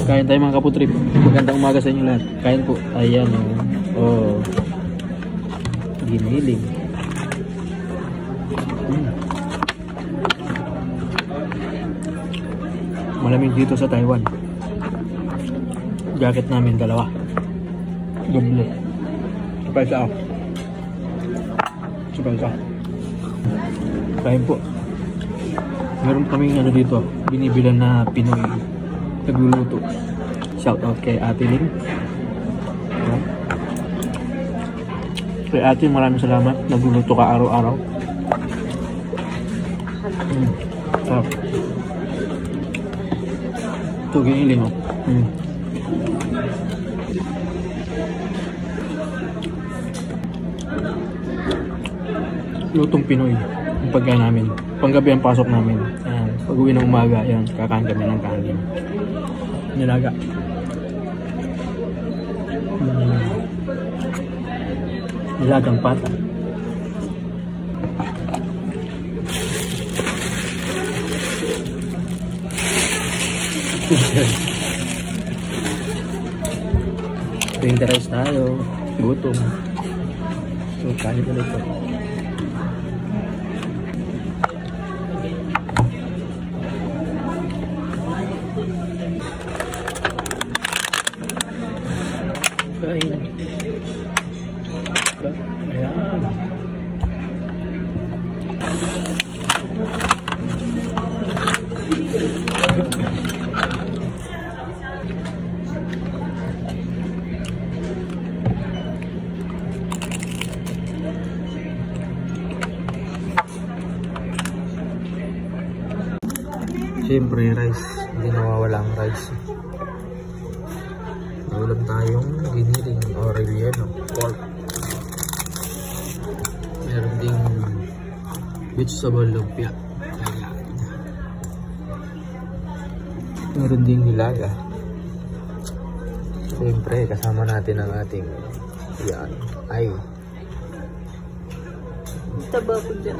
Kain tayo mga kaputrip. Magandang umaga sa inyo lahat. Kain po. Ayan o. Oh. Giniling. Malamig dito sa Taiwan. Jacket namin dalawa. Doble. Supay sa ako. Supay sa. Kain po. Meron kaming ano dito, binibilan na Pinoy nagluluto. Shout out kay Ate Ling. Kay Ate, maraming salamat. Nagluluto ka araw-araw. Sarap. Ito, giniling oh. Lutong Pinoy yung pagkain namin. Panggabi ang pasok namin. Ayan. Pag uwi ng umaga, ayan, kakain kami ng kanin. Nilaga. Nilagang pata. Winterize tayo. Gutom. So, kahit ulit po. Kain. Ayan. Siyempre rice, hindi nawawala ang rice. Ulam tayong giniling o relleno, pork. Meron ding vegetable lumpia. Meron ding nilaga. Siyempre kasama natin ang ating yan ay taba ko dyan.